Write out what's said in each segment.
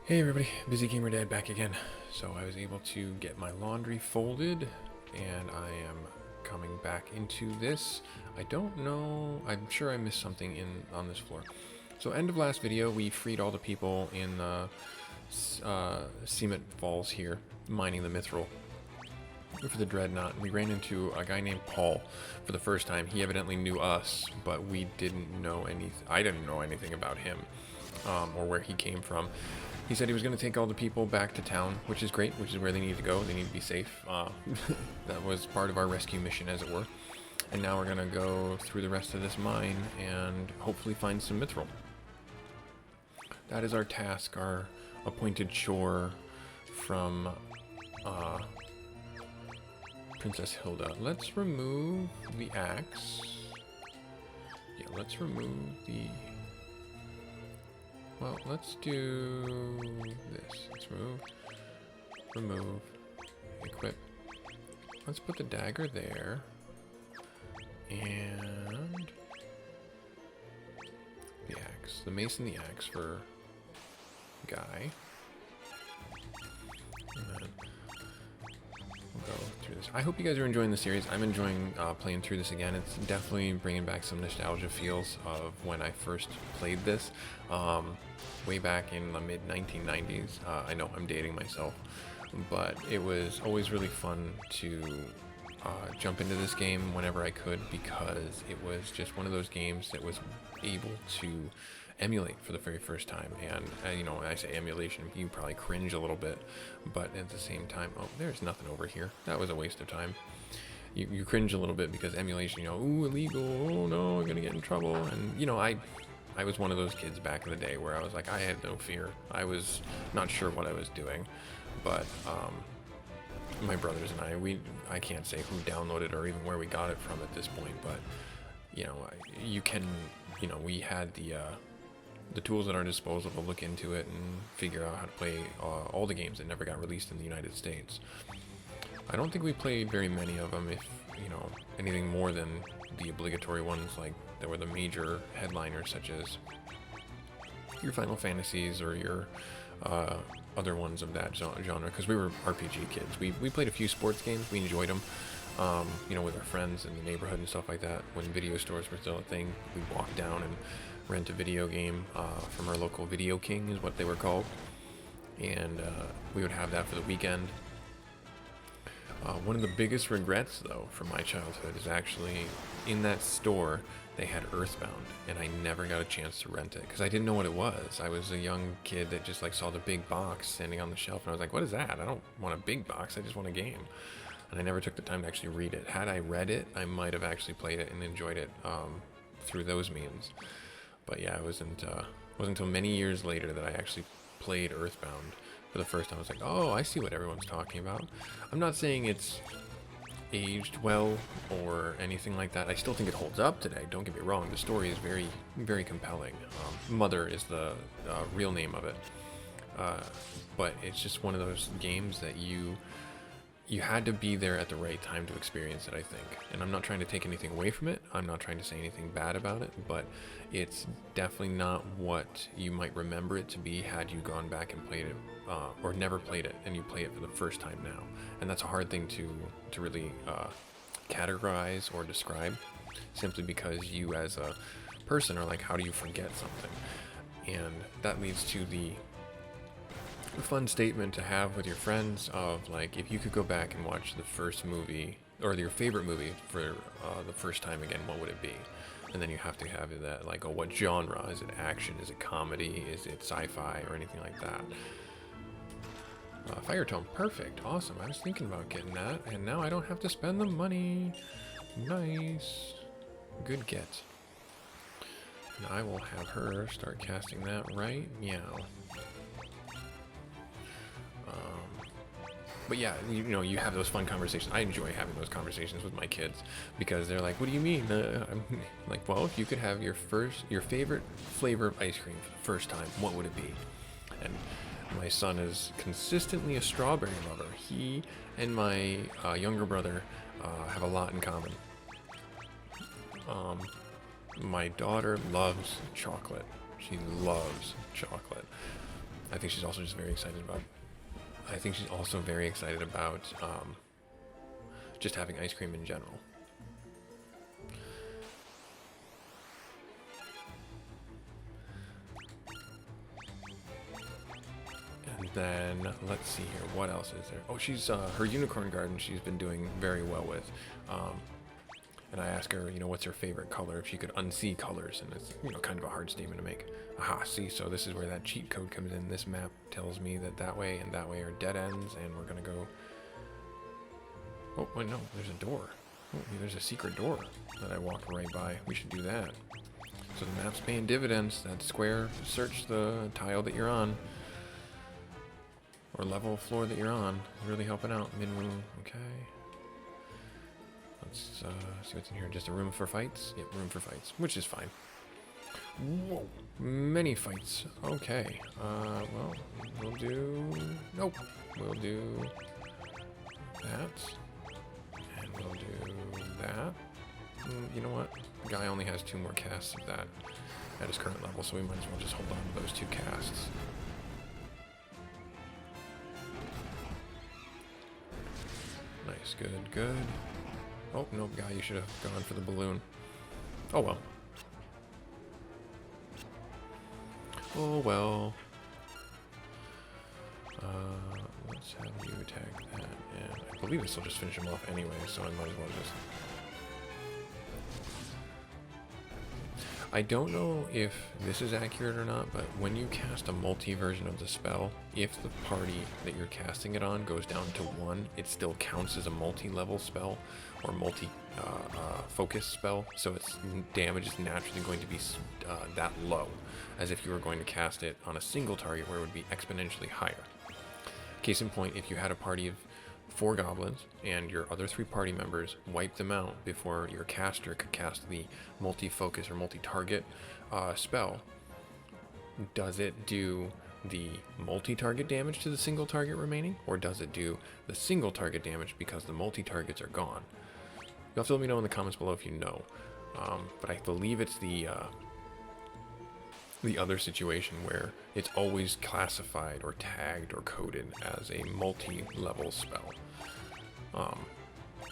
Hey everybody, Busy Gamer Dad back again. So I was able to get my laundry folded and I am coming back into this. I don't know, I'm sure I missed something on this floor. So end of last video, we freed all the people in Cement Falls here, mining the mithril for the dreadnought. We ran into a guy named Paul for the first time. He evidently knew us, but we didn't know anything. I didn't know anything about him or where he came from. He said he was going to take all the people back to town, which is great, which is where they need to go. They need to be safe. That was part of our rescue mission, as it were. And now we're going to go through the rest of this mine and hopefully find some mithril. That is our task, our appointed chore from Princess Hilda. Let's remove the axe. Yeah, let's remove the... Well, let's do this. Let's remove, equip. Let's put the dagger there. And the axe. The mace and the axe for Guy. And then we'll go through this. I hope you guys are enjoying the series. I'm enjoying playing through this again. It's definitely bringing back some nostalgia feels of when I first played this. Way back in the mid-1990s. I know I'm dating myself, but it was always really fun to jump into this game whenever I could, because it was just one of those games that was able to emulate for the very first time. And you know, when I say emulation, you probably cringe a little bit, but at the same time, oh, there's nothing over here. That was a waste of time. You cringe a little bit because emulation, you know, ooh, illegal, oh no, I'm gonna get in trouble. And you know, I was one of those kids back in the day where I was like, I had no fear. I was not sure what I was doing, but my brothers and I can't say who downloaded or even where we got it from at this point, but you know, we had the tools at our disposal to look into it and figure out how to play all the games that never got released in the United States. I don't think we played very many of them, if you know, anything more than the obligatory ones, like that were the major headliners, such as your Final Fantasies or your other ones of that genre, because we were RPG kids. We played a few sports games. We enjoyed them, you know, with our friends in the neighborhood and stuff like that. When video stores were still a thing, we'd walk down and rent a video game from our local Video King, is what they were called, and we would have that for the weekend. One of the biggest regrets, though, from my childhood is actually in that store they had Earthbound, and I never got a chance to rent it because I didn't know what it was. I was a young kid that just like saw the big box standing on the shelf, and I was like, what is that? I don't want a big box, I just want a game. And I never took the time to actually read it. Had I read it, I might have actually played it and enjoyed it through those means. But yeah, it wasn't until many years later that I actually played Earthbound for the first time. I was like, oh, I see what everyone's talking about. I'm not saying it's aged well or anything like that. I still think it holds up today, don't get me wrong. The story is very, very compelling. Mother is the real name of it. But it's just one of those games that you had to be there at the right time to experience it, I think. And I'm not trying to take anything away from it. I'm not trying to say anything bad about it, but it's definitely not what you might remember it to be had you gone back and played it, or never played it, and you play it for the first time now. And that's a hard thing to really categorize or describe, simply because you as a person are like, how do you forget something? And that leads to the fun statement to have with your friends of like, if you could go back and watch the first movie or your favorite movie for the first time again, what would it be? And then you have to have that like, oh, what genre? Is it action? Is it comedy? Is it sci-fi or anything like that? Fire tome, perfect, awesome. I was thinking about getting that, and now I don't have to spend the money. Nice, good get. And I will have her start casting that right meow. But yeah, you know, you have those fun conversations. I enjoy having those conversations with my kids because they're like, what do you mean? I'm like, well, if you could have your favorite flavor of ice cream for the first time, what would it be? And my son is consistently a strawberry lover. He and my younger brother have a lot in common. My daughter loves chocolate. She loves chocolate. I think she's also just very excited about. I think she's also very excited about just having ice cream in general. And then let's see here, what else is there? Oh, she's her unicorn garden. She's been doing very well with. And I ask her, you know, what's her favorite color, if she could unsee colors, and it's, you know, kind of a hard statement to make. Aha, see, so this is where that cheat code comes in. This map tells me that that way and that way are dead ends, and we're gonna go... Oh, wait, no, there's a door. Oh, there's a secret door that I walked right by. We should do that. So the map's paying dividends. That square, search the tile that you're on, or level floor that you're on. Really helping out. Min-room, okay. Let's see what's in here. Just a room for fights? Yep, room for fights, which is fine. Whoa, many fights. Okay, well, we'll do... Nope, we'll do that. And we'll do that. You know what? The guy only has 2 more casts of that at his current level, so we might as well just hold on to those 2 casts. Nice, good, good. Oh, no, guy, you should have gone for the balloon. Oh, well. Oh, well. Let's have you attack that, and I believe this will just finish him off anyway, so I might as well just... I don't know if this is accurate or not, but when you cast a multi version of the spell, if the party that you're casting it on goes down to 1, it still counts as a multi-level spell or multi-focus spell, so its damage is naturally going to be that low, as if you were going to cast it on a single target where it would be exponentially higher. Case in point, if you had a party of 4 goblins and your other 3 party members wipe them out before your caster could cast the multi-focus or multi-target spell, does it do the multi-target damage to the single target remaining, or does it do the single target damage because the multi-targets are gone? You'll have to let me know in the comments below if you know, but I believe it's the other situation where it's always classified or tagged or coded as a multi-level spell,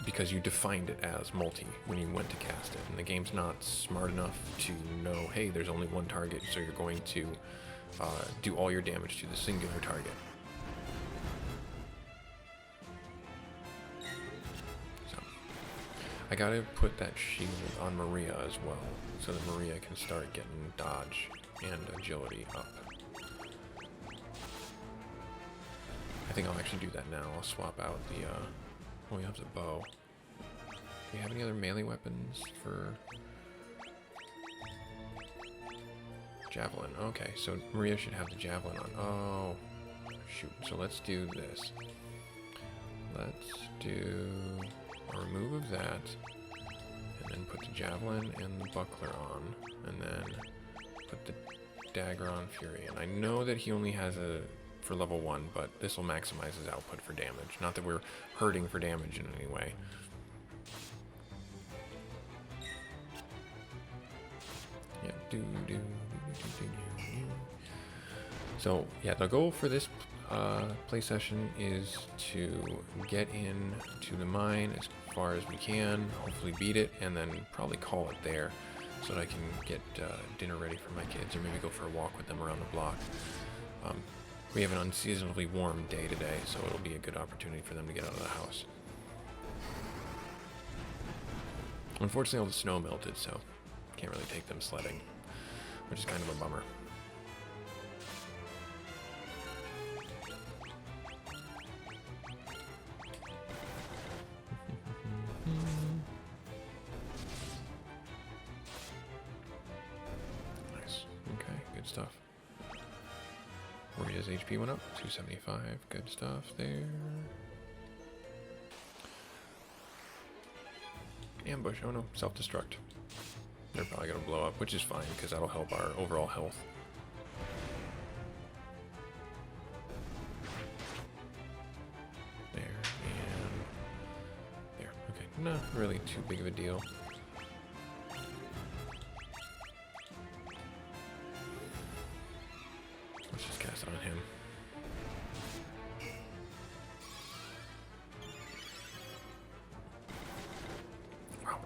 because you defined it as multi when you went to cast it, and the game's not smart enough to know, hey, there's only 1 target, so you're going to do all your damage to the singular target. So I gotta put that shield on Maria as well, so that Maria can start getting dodge and agility up. I think I'll actually do that now. I'll swap out the, oh, we have the bow. Do we have any other melee weapons for... Javelin. Okay, so Maria should have the javelin on. Oh, shoot. So let's do this. Let's do a remove of that, and then put the javelin and the buckler on, and then put the dagger on Fury. And I know that he only has a for level 1, but this will maximize his output for damage. Not that we're hurting for damage in any way. Yeah, So yeah, the goal for this play session is to get in to the mine as far as we can, hopefully beat it, and then probably call it there, so that I can get dinner ready for my kids, or maybe go for a walk with them around the block. We have an unseasonably warm day today, so it'll be a good opportunity for them to get out of the house. Unfortunately, all the snow melted, so can't really take them sledding, which is kind of a bummer. Nice. Okay, good stuff. Maria's HP went up, 275, good stuff there. Ambush, oh no, self-destruct. They're probably going to blow up, which is fine, because that'll help our overall health. There, and there. Okay, not really too big of a deal. Let's just cast it on him.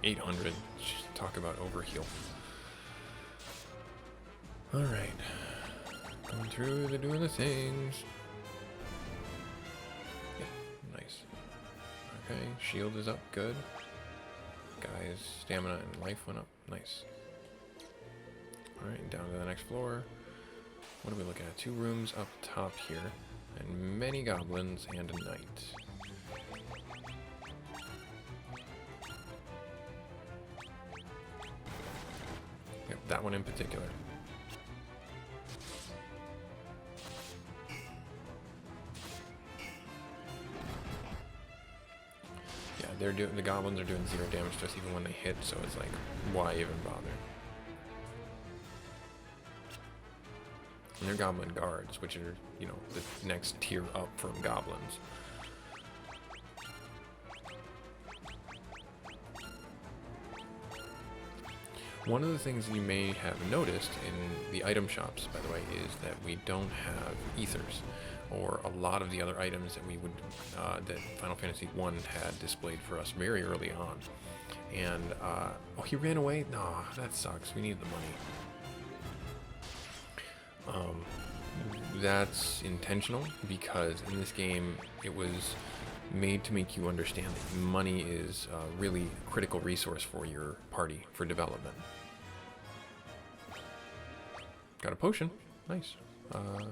800. Just talk about overheal. Alright. Going through, they're doing the things. Yeah, nice. Okay, shield is up, good. Guy's stamina and life went up, nice. Alright, down to the next floor. What are we looking at? 2 rooms up top here, and many goblins and a knight. Yep, that one in particular. Yeah, the goblins are doing 0 damage to us even when they hit, so it's like, why even bother? And they're goblin guards, which are, you know, the next tier up from goblins. One of the things you may have noticed in the item shops, by the way, is that we don't have ethers, or a lot of the other items that we would, that Final Fantasy 1 had displayed for us very early on. And, oh, he ran away? No, that sucks. We need the money. That's intentional, because in this game it was made to make you understand that money is a really critical resource for your party for development. Got a potion, nice.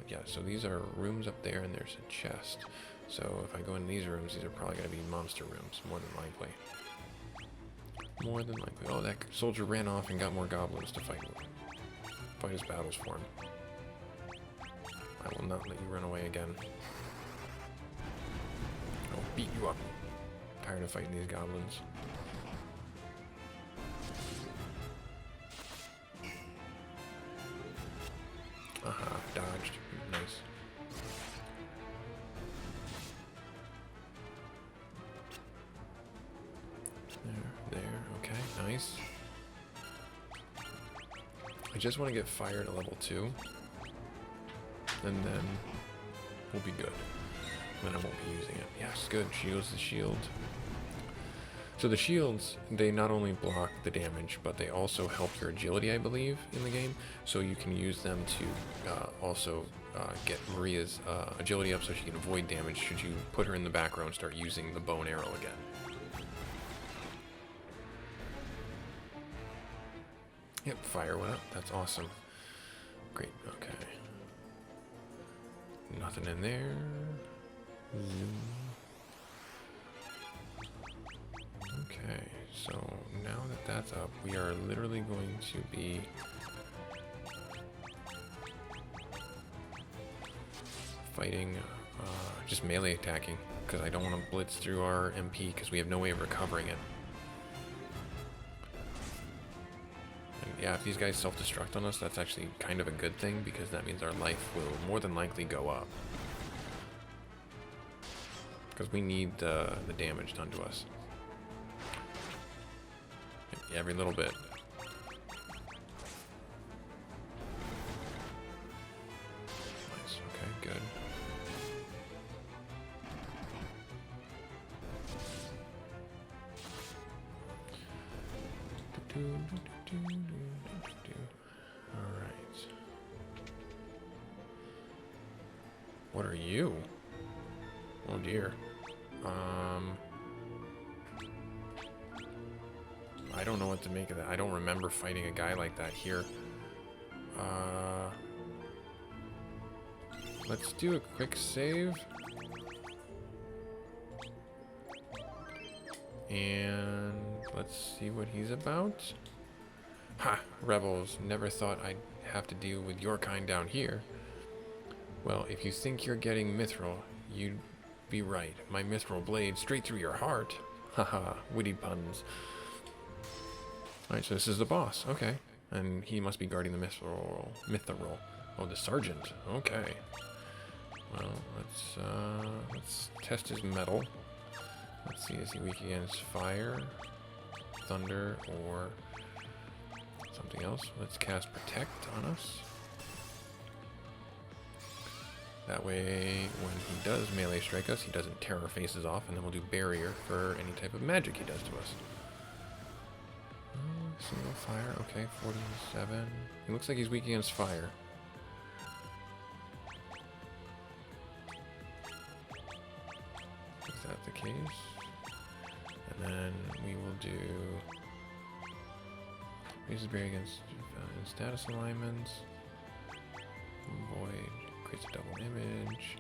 Yeah, so these are rooms up there, and there's a chest. So if I go in these rooms, these are probably going to be monster rooms, more than likely. More than likely. Oh, that soldier ran off and got more goblins to fight his battles for him. I will not let you run away again. I'll beat you up. Tired of fighting these goblins. Aha, dodged. Nice. There, okay, nice. I just want to get fire to level 2. And then we'll be good. Then I won't be using it. Yes, good. Shields the shield. So the shields, they not only block the damage, but they also help your agility, I believe, in the game. So you can use them to also get Maria's agility up so she can avoid damage should you put her in the back row and start using the bow and arrow again. Yep, fire went up. That's awesome. Great, okay. Nothing in there. Zoom. Okay, so now that that's up, we are literally going to be fighting, just melee attacking, because I don't want to blitz through our MP, because we have no way of recovering it. Yeah, if these guys self-destruct on us, that's actually kind of a good thing, because that means our life will more than likely go up. Because we need the damage done to us. Every little bit. Nice, okay, good. Alright. What are you? Oh dear. I don't know what to make of that. I don't remember fighting a guy like that here. Let's do a quick save. And let's see what he's about. Ha! Rebels. Never thought I'd have to deal with your kind down here. Well, if you think you're getting mythril, you'd be right. My mythril blade straight through your heart. Haha, witty puns. Alright, so this is the boss. Okay. And he must be guarding the mythril. Oh, the sergeant. Okay. Well, let's test his metal. Let's see, is he weak against fire, thunder, or something else? Let's cast Protect on us. That way, when he does melee strike us, he doesn't tear our faces off, and then we'll do barrier for any type of magic he does to us. Single fire, okay, 47. He looks like he's weak against fire. Is that the case? And then we will do... Raises barrier against status alignments. Void creates a double image.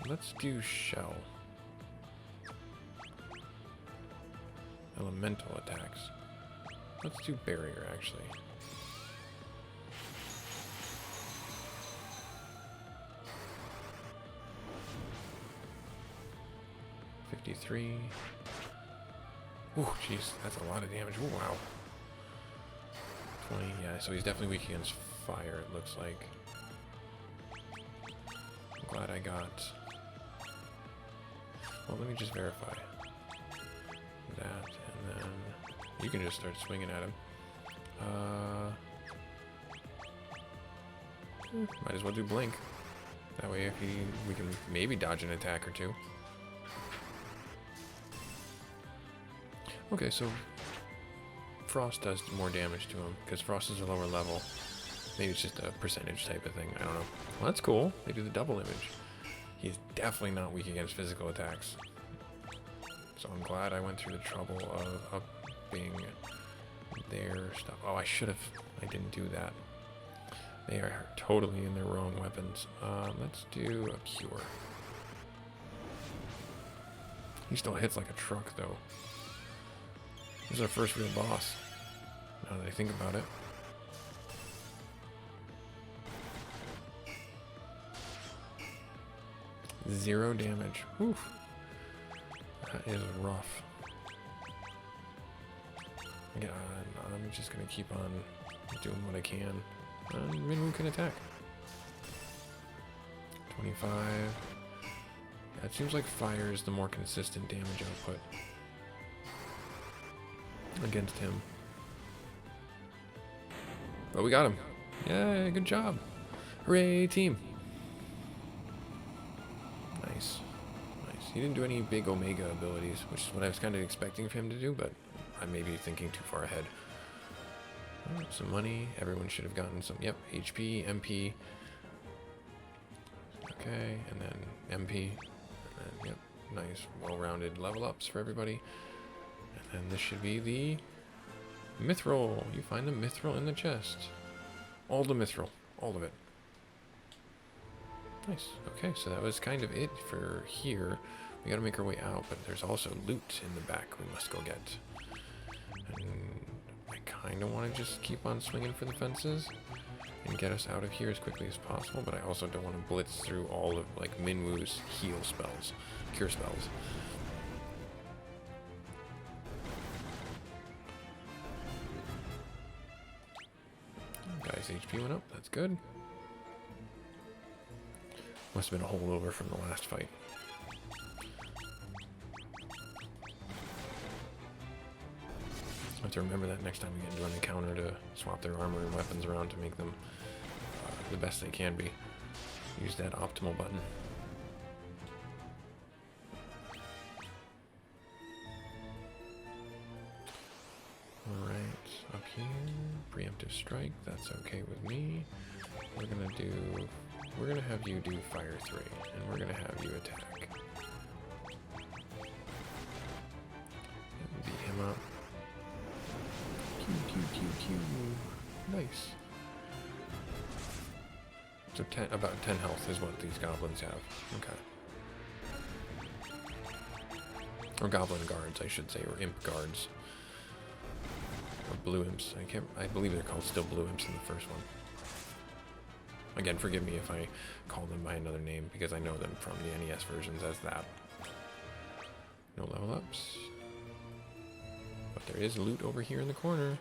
Let's do shell. Elemental attacks. Let's do barrier actually. $53. Ooh, jeez, that's a lot of damage. Ooh, wow. 20, yeah, so he's definitely weak against fire, it looks like. I'm glad I got... Well, let me just verify. That, and then you can just start swinging at him. Might as well do blink. That way, if we can maybe dodge an attack or two. Okay, so Frost does more damage to him because Frost is a lower level. Maybe it's just a percentage type of thing. I don't know. Well, that's cool. They do the double image. He's definitely not weak against physical attacks. So I'm glad I went through the trouble of upping their stuff. Oh, I should have. I didn't do that. They are totally in their wrong weapons. Let's do a cure. He still hits like a truck, though. This is our first real boss, now that I think about it. Zero damage. Oof. That is rough. Yeah, I'm just gonna keep on doing what I can. Minwoo can attack. 25. Yeah, it seems like fire is the more consistent damage output against him. But we got him. Yay, good job. Hooray, team. Nice. Nice. He didn't do any big Omega abilities, which is what I was kind of expecting for him to do, but I may be thinking too far ahead. Oh, some money. Everyone should have gotten some. Yep, HP, MP. Okay, and then MP. And then, yep, nice, well-rounded level ups for everybody. And then this should be the mythril. You find the mythril in the chest. All the mythril. All of it. Nice. Okay, so that was kind of it for here. We gotta make our way out, but there's also loot in the back we must go get. And I kind of want to just keep on swinging for the fences and get us out of here as quickly as possible, but I also don't want to blitz through all of, like, Minwoo's heal spells, cure spells. Guy's HP went up, that's good. Must have been a holdover from the last fight. I have to remember that next time we get into an encounter to swap their armor and weapons around to make them the best they can be. Use that optimal button. Alright, up here, preemptive strike, that's okay with me. We're gonna have you do fire 3, and we're gonna have you attack. Beat him up. Q. Nice. So about 10 health is what these goblins have. Okay. Or goblin guards, I should say, or imp guards. Or blue imps. I believe they're called still blue imps in the first one. Again, forgive me if I call them by another name, because I know them from the NES versions as that. No level ups. But there is loot over here in the corner.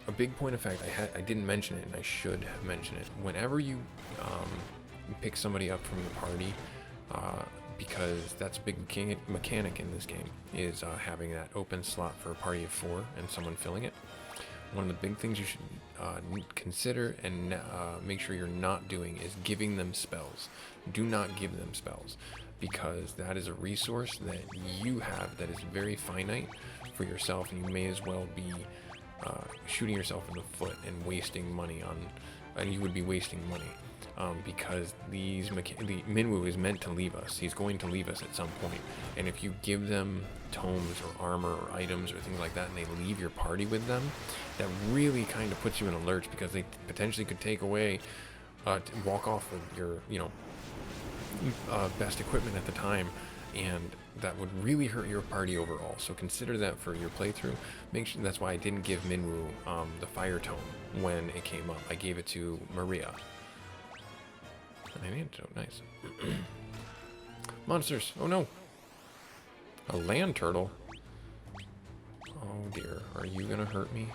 A big point of fact, I didn't mention it, and I should have mentioned it. Whenever you pick somebody up from the party, because that's a big mechanic in this game, is having that open slot for a party of 4 and someone filling it. one of the big things you should consider and make sure you're not doing is giving them spells. Do not give them spells, because that is a resource that you have that is very finite for yourself, and you may as well be shooting yourself in the foot and wasting money on, and you would be wasting money. Because the Minwu is meant to leave us. He's going to leave us at some point. And if you give them tomes or armor or items or things like that, and they leave your party with them, that really kind of puts you in a lurch, because they potentially could take away, walk off with your, best equipment at the time, and that would really hurt your party overall. So consider that for your playthrough. Make sure, that's why I didn't give Minwu the fire tome when it came up. I gave it to Maria. An antidote, nice. Monsters! Oh no! A land turtle? Oh dear, are you gonna hurt me?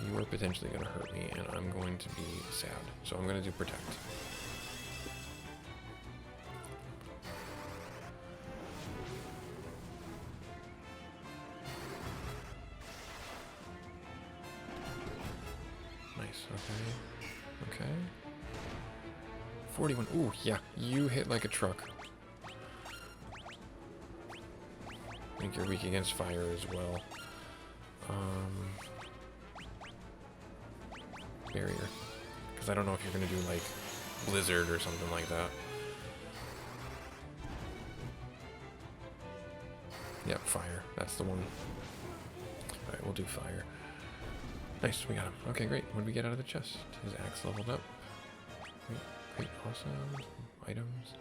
You are potentially gonna hurt me, and I'm going to be sad. So I'm gonna do protect. Nice, okay. Okay. 41. Ooh, yeah, you hit like a truck. I think you're weak against fire as well. Barrier. Because I don't know if you're going to do like blizzard or something like that. Yep, fire. That's the one. Alright, we'll do fire. Nice, we got him. Okay, great. What did we get out of the chest? His axe leveled up. Great, awesome. Items.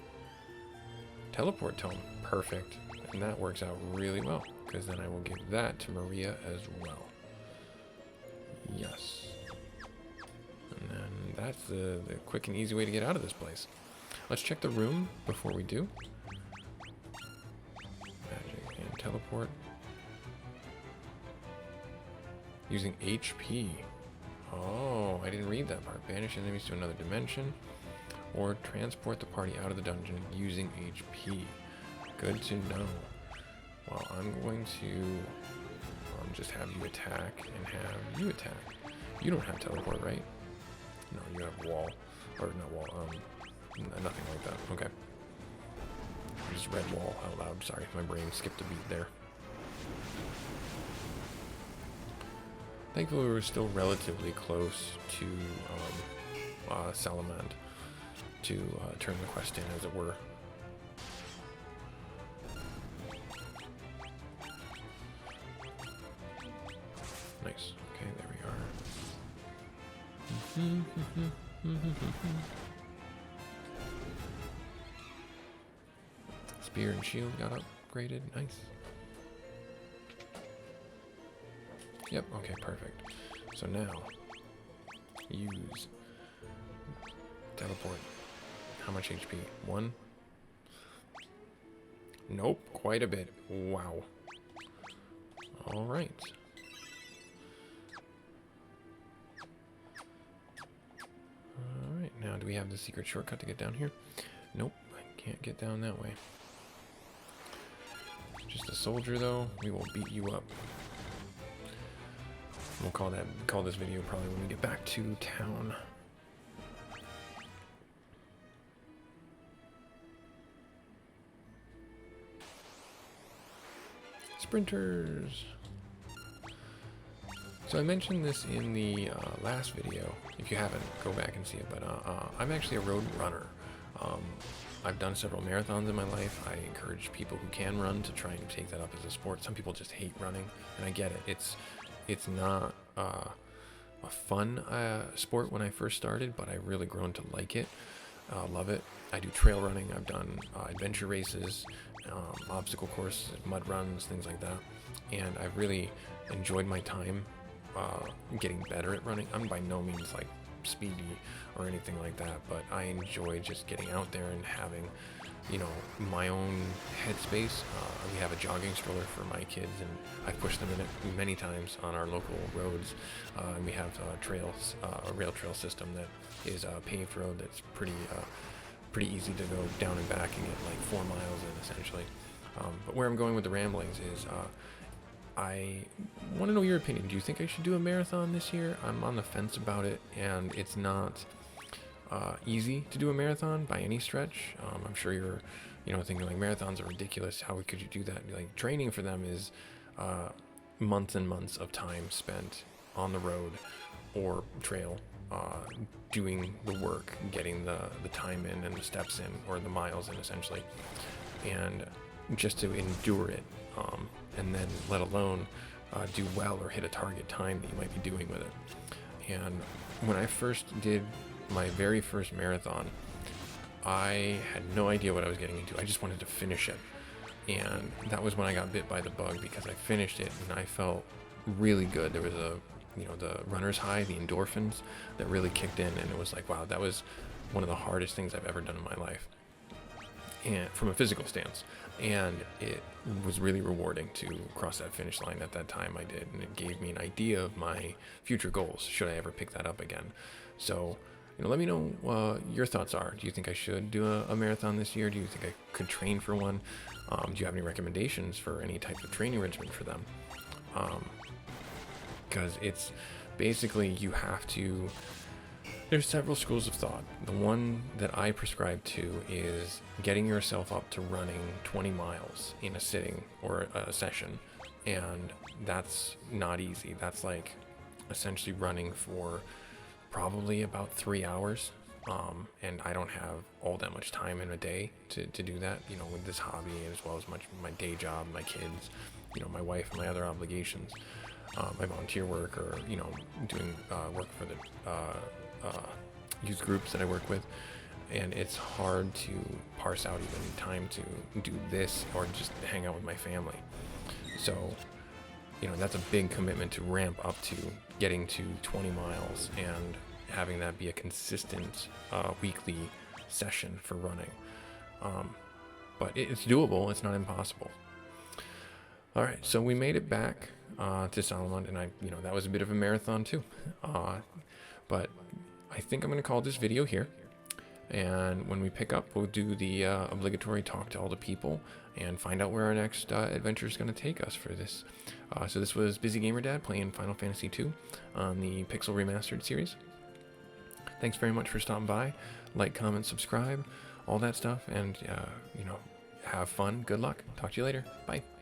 Teleport tome. Perfect. And that works out really well, because then I will give that to Maria as well. Yes. And then that's the quick and easy way to get out of this place. Let's check the room before we do. Magic and teleport. Using HP. Oh, I didn't read that part. Banish enemies to another dimension, or transport the party out of the dungeon using HP. Good to know. Well, I'm going to just have you attack and have you attack. You don't have teleport, right? No, you have wall. Or not wall, nothing like that. Okay. I just read wall out loud. Sorry, my brain skipped a beat there. Thankfully, we were still relatively close to Salamand to turn the quest in, as it were. Nice. Okay, there we are. Spear and shield got upgraded. Nice. Yep, okay, perfect. So now, use teleport. How much HP? 1? Nope, quite a bit. Wow. Alright. Alright, now do we have the secret shortcut to get down here? Nope, I can't get down that way. Just a soldier though, we will beat you up. We'll call this video probably when we get back to town. Sprinters. So I mentioned this in the last video. If you haven't, go back and see it. But I'm actually a road runner. I've done several marathons in my life. I encourage people who can run to try and take that up as a sport. Some people just hate running, and I get it. It's not a fun sport when I first started, but I've really grown to like it, love it. I do trail running. I've done adventure races, obstacle courses, mud runs, things like that, and I've really enjoyed my time getting better at running. I'm by no means like speedy or anything like that, but I enjoy just getting out there and having, you know, my own headspace. We have a jogging stroller for my kids, and I've pushed them in it many times on our local roads. And we have trails, a rail trail system that is a paved road that's pretty easy to go down and back and get like 4 miles in, essentially. But where I'm going with the ramblings is I want to know your opinion. Do you think I should do a marathon this year? I'm on the fence about it, and it's not easy to do a marathon by any stretch. I'm sure you're, thinking like marathons are ridiculous. How could you do that? Like training for them is months and months of time spent on the road or trail, doing the work, getting the time in and the steps in, or the miles in essentially, and just to endure it, and then let alone do well or hit a target time that you might be doing with it. And when I first did my very first marathon, I had no idea what I was getting into. I just wanted to finish it. And that was when I got bit by the bug, because I finished it and I felt really good. There was the runner's high, the endorphins that really kicked in, and it was like, wow, that was one of the hardest things I've ever done in my life, and from a physical stance. And it was really rewarding to cross that finish line at that time I did, and it gave me an idea of my future goals should I ever pick that up again. So let me know your thoughts are. Do you think I should do a marathon this year? Do you think I could train for one? Do you have any recommendations for any type of training regimen for them? Because it's basically, you have to, there's several schools of thought. The one that I prescribe to is getting yourself up to running 20 miles in a sitting or a session. And that's not easy. That's like essentially running for probably about 3 hours. And I don't have all that much time in a day to do that, with this hobby, as well as my day job, my kids, my wife, and my other obligations, my volunteer work, or, doing work for the youth groups that I work with. And it's hard to parse out even time to do this or just hang out with my family. So, that's a big commitment to ramp up to getting to 20 miles and having that be a consistent weekly session for running. But it's doable. It's not impossible. All right, so we made it back to Solomon, and that was a bit of a marathon too. But I think I'm going to call this video here. And when we pick up, we'll do the obligatory talk to all the people and find out where our next adventure is going to take us for this. So this was Busy Gamer Dad playing Final Fantasy II on the Pixel Remastered series. Thanks very much for stopping by. Like, comment, subscribe, all that stuff. And, have fun. Good luck. Talk to you later. Bye.